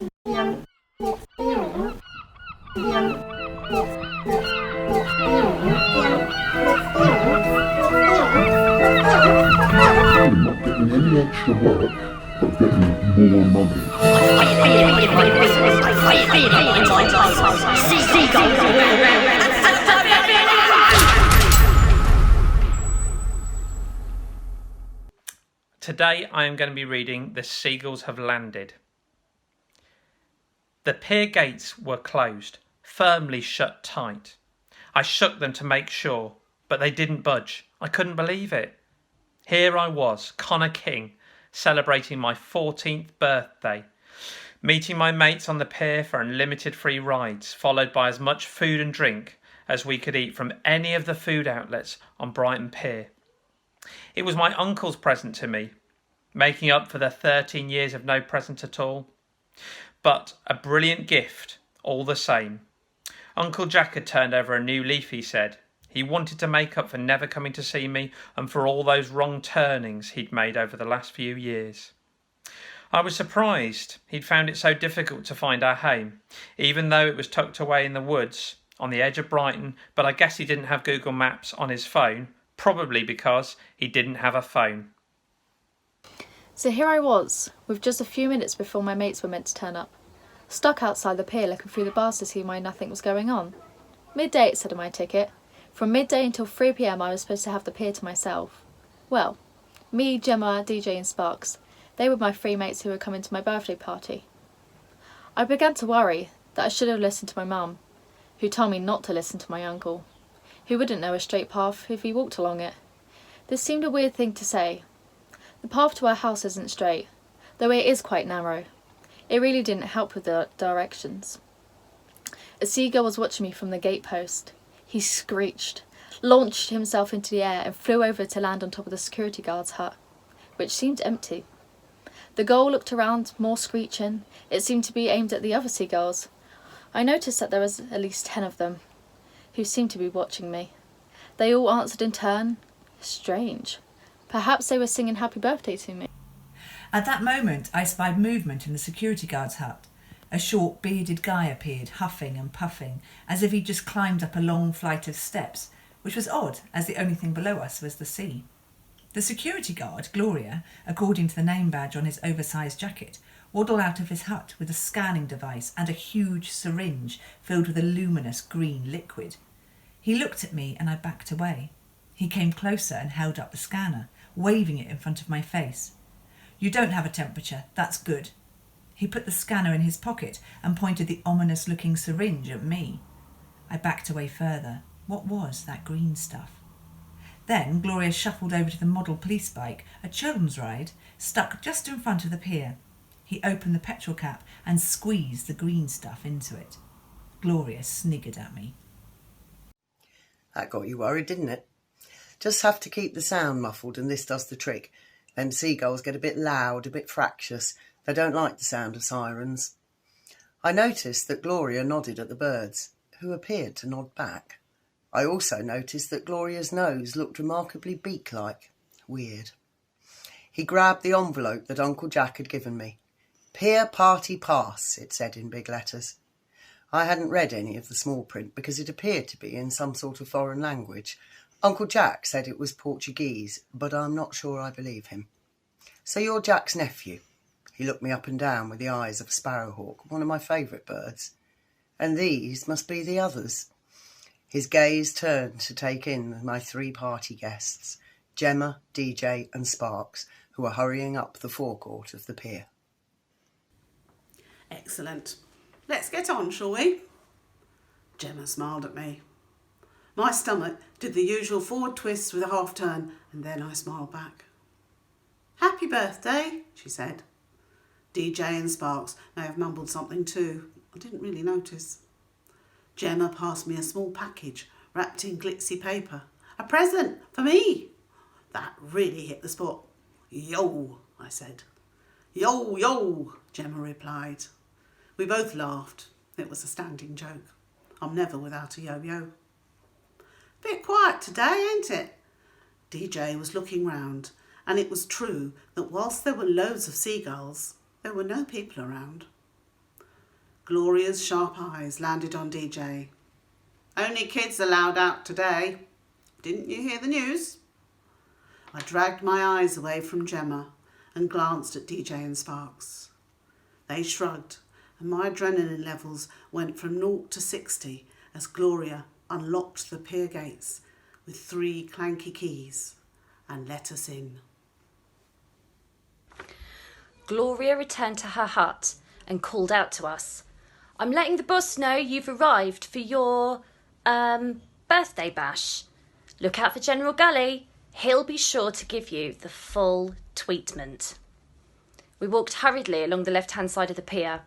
I'm not getting any extra work, but getting more money. Today I am going to be reading The Seagulls Have Landed. The pier gates were closed, firmly shut tight. I shook them to make sure, but they didn't budge. I couldn't believe it. Here I was, Connor King, celebrating my 14th birthday, meeting my mates on the pier for unlimited free rides, followed by as much food and drink as we could eat from any of the food outlets on Brighton Pier. It was my uncle's present to me, making up for the 13 years of no present at all. But a brilliant gift, all the same. Uncle Jack had turned over a new leaf, he said. He wanted to make up for never coming to see me and for all those wrong turnings he'd made over the last few years. I was surprised he'd found it so difficult to find our home, even though it was tucked away in the woods on the edge of Brighton, but I guess he didn't have Google Maps on his phone, probably because he didn't have a phone. So here I was, with just a few minutes before my mates were meant to turn up, stuck outside the pier looking through the bars to see why nothing was going on. Midday, it said on my ticket. From midday until 3 p.m. I was supposed to have the pier to myself. Well, me, Gemma, DJ and Sparks, they were my three mates who were coming to my birthday party. I began to worry that I should have listened to my mum, who told me not to listen to my uncle, who wouldn't know a straight path if he walked along it. This seemed a weird thing to say. The path to our house isn't straight, though it is quite narrow. It really didn't help with the directions. A seagull was watching me from the gatepost. He screeched, launched himself into the air and flew over to land on top of the security guard's hut, which seemed empty. The gull looked around, more screeching. It seemed to be aimed at the other seagulls. I noticed that there was at least 10 of them, who seemed to be watching me. They all answered in turn. Strange. Perhaps they were singing happy birthday to me. At that moment, I spied movement in the security guard's hut. A short, bearded guy appeared, huffing and puffing, as if he'd just climbed up a long flight of steps, which was odd, as the only thing below us was the sea. The security guard, Gloria, according to the name badge on his oversized jacket, waddled out of his hut with a scanning device and a huge syringe filled with a luminous green liquid. He looked at me and I backed away. He came closer and held up the scanner, waving it in front of my face. "You don't have a temperature, that's good." He put the scanner in his pocket and pointed the ominous-looking syringe at me. I backed away further. What was that green stuff? Then Gloria shuffled over to the model police bike, a children's ride, stuck just in front of the pier. He opened the petrol cap and squeezed the green stuff into it. Gloria sniggered at me. That got you worried, didn't it? Just have to keep the sound muffled and this does the trick. Them seagulls get a bit loud, a bit fractious. They don't like the sound of sirens. I noticed that Gloria nodded at the birds, who appeared to nod back. I also noticed that Gloria's nose looked remarkably beak-like. Weird. He grabbed the envelope that Uncle Jack had given me. "Pier Party Pass," it said in big letters. I hadn't read any of the small print because it appeared to be in some sort of foreign language. Uncle Jack said it was Portuguese, but I'm not sure I believe him. "So you're Jack's nephew?" He looked me up and down with the eyes of a sparrowhawk, one of my favourite birds. "And these must be the others." His gaze turned to take in my 3 party guests, Gemma, DJ and Sparks, who were hurrying up the forecourt of the pier. Excellent. Let's get on, shall we? Gemma smiled at me. My stomach did the usual forward twist with a half turn, and then I smiled back. "Happy birthday," she said. DJ and Sparks may have mumbled something too. I didn't really notice. Gemma passed me a small package wrapped in glitzy paper. "A present for me." That really hit the spot. "Yo," I said. "Yo, yo," Gemma replied. We both laughed. It was a standing joke. I'm never without a yo-yo. "Bit quiet today, ain't it?" DJ was looking round, and it was true that whilst there were loads of seagulls, there were no people around. Gloria's sharp eyes landed on DJ. Only kids allowed out today. Didn't you hear the news? I dragged my eyes away from Gemma and glanced at DJ and Sparks. They shrugged, and my adrenaline levels went from 0 to 60 as Gloria unlocked the pier gates with 3 clanky keys and let us in. Gloria returned to her hut and called out to us. I'm letting the boss know you've arrived for your, birthday bash. Look out for General Gully. He'll be sure to give you the full treatment. We walked hurriedly along the left-hand side of the pier.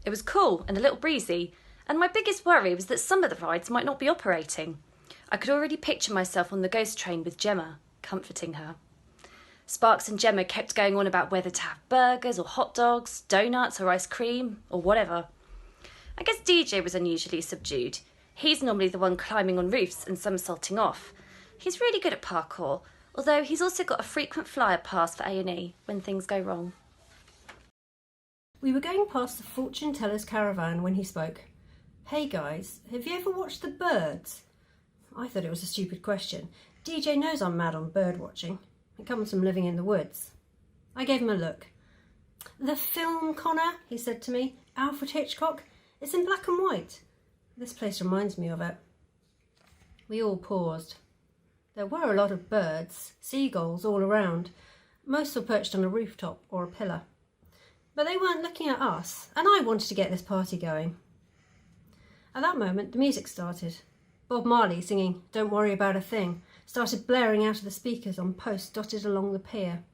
It was cool and a little breezy, and my biggest worry was that some of the rides might not be operating. I could already picture myself on the ghost train with Gemma, comforting her. Sparks and Gemma kept going on about whether to have burgers or hot dogs, donuts or ice cream, or whatever. I guess DJ was unusually subdued. He's normally the one climbing on roofs and somersaulting off. He's really good at parkour, although he's also got a frequent flyer pass for A&E when things go wrong. We were going past the fortune teller's caravan when he spoke. Hey guys, have you ever watched the birds? I thought it was a stupid question. DJ knows I'm mad on bird watching. It comes from living in the woods. I gave him a look. The film, Connor, he said to me. Alfred Hitchcock. It's in black and white. This place reminds me of it. We all paused. There were a lot of birds, seagulls all around. Most were perched on a rooftop or a pillar. But they weren't looking at us, and I wanted to get this party going. At that moment, the music started. Bob Marley singing Don't Worry About a Thing started blaring out of the speakers on posts dotted along the pier.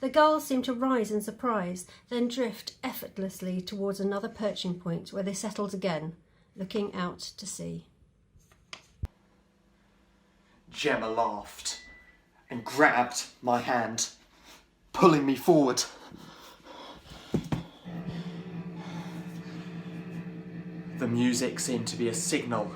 The gulls seemed to rise in surprise, then drift effortlessly towards another perching point where they settled again, looking out to sea. Gemma laughed and grabbed my hand, pulling me forward. The music seemed to be a signal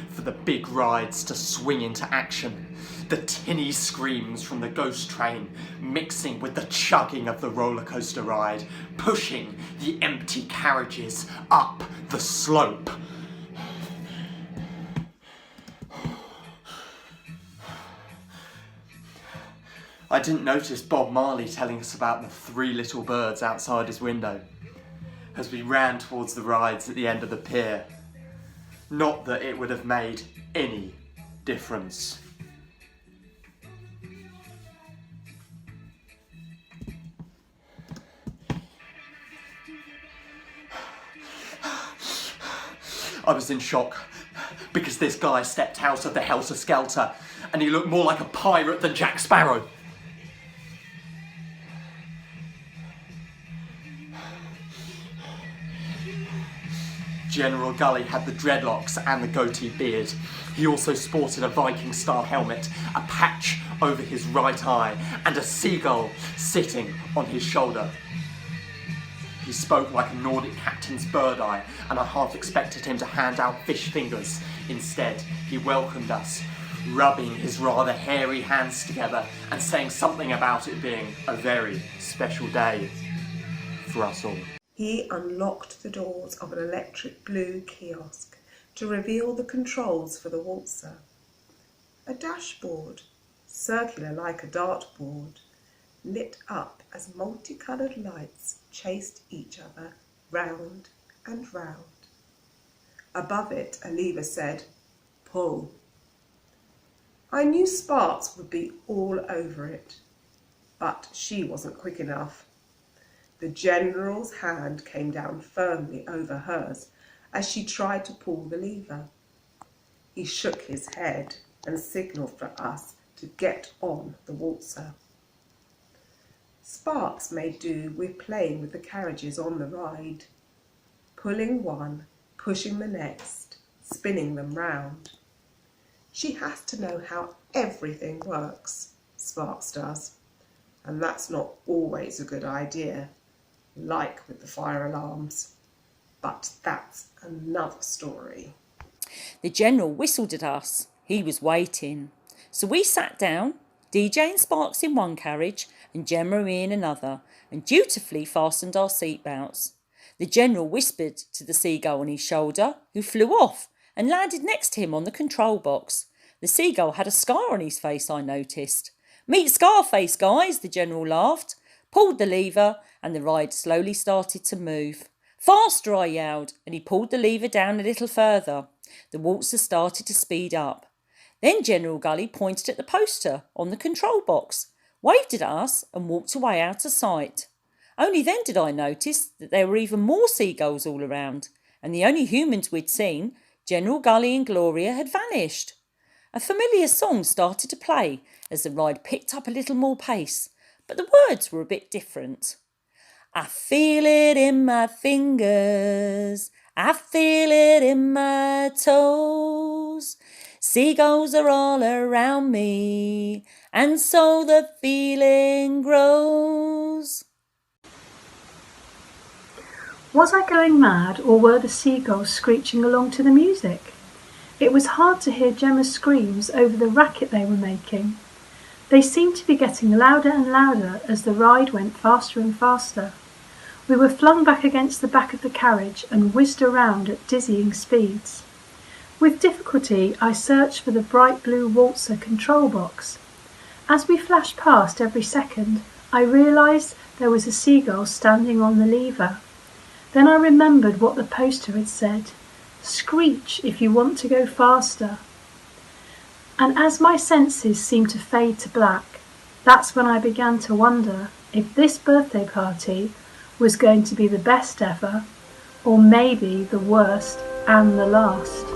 for the big rides to swing into action. The tinny screams from the ghost train mixing with the chugging of the roller coaster ride, pushing the empty carriages up the slope. I didn't notice Bob Marley telling us about the 3 little birds outside his window as we ran towards the rides at the end of the pier. Not that it would have made any difference. I was in shock because this guy stepped out of the helter-skelter and he looked more like a pirate than Jack Sparrow. General Gully had the dreadlocks and the goatee beard. He also sported a Viking-style helmet, a patch over his right eye, and a seagull sitting on his shoulder. He spoke like a Nordic captain's bird eye, and I half expected him to hand out fish fingers. Instead, he welcomed us, rubbing his rather hairy hands together and saying something about it being a very special day for us all. He unlocked the doors of an electric blue kiosk to reveal the controls for the waltzer. A dashboard, circular like a dartboard, lit up as multicoloured lights chased each other round and round. Above it, a lever said, "Pull." I knew Sparks would be all over it, but she wasn't quick enough. The General's hand came down firmly over hers as she tried to pull the lever. He shook his head and signalled for us to get on the waltzer. Sparks made do with playing with the carriages on the ride, pulling one, pushing the next, spinning them round. She has to know how everything works, Sparks does, and that's not always a good idea, like with the fire alarms. But that's another story. The General whistled at us. He was waiting. So we sat down, DJ and Sparks in one carriage and Gemma in another, and dutifully fastened our seatbelts. The General whispered to the seagull on his shoulder, who flew off and landed next to him on the control box. The seagull had a scar on his face, I noticed. "Meet Scarface, guys," the General laughed, pulled the lever, and the ride slowly started to move. "Faster," I yelled, and he pulled the lever down a little further. The waltzer started to speed up. Then General Gully pointed at the poster on the control box, waved at us, and walked away out of sight. Only then did I notice that there were even more seagulls all around, and the only humans we'd seen, General Gully and Gloria, had vanished. A familiar song started to play as the ride picked up a little more pace, but the words were a bit different. "I feel it in my fingers, I feel it in my toes. Seagulls are all around me, and so the feeling grows." Was I going mad, or were the seagulls screeching along to the music? It was hard to hear Gemma's screams over the racket they were making. They seemed to be getting louder and louder as the ride went faster and faster. We were flung back against the back of the carriage and whizzed around at dizzying speeds. With difficulty, I searched for the bright blue waltzer control box. As we flashed past every second, I realised there was a seagull standing on the lever. Then I remembered what the poster had said: "Screech if you want to go faster." And as my senses seemed to fade to black, that's when I began to wonder if this birthday party was going to be the best ever, or maybe the worst and the last.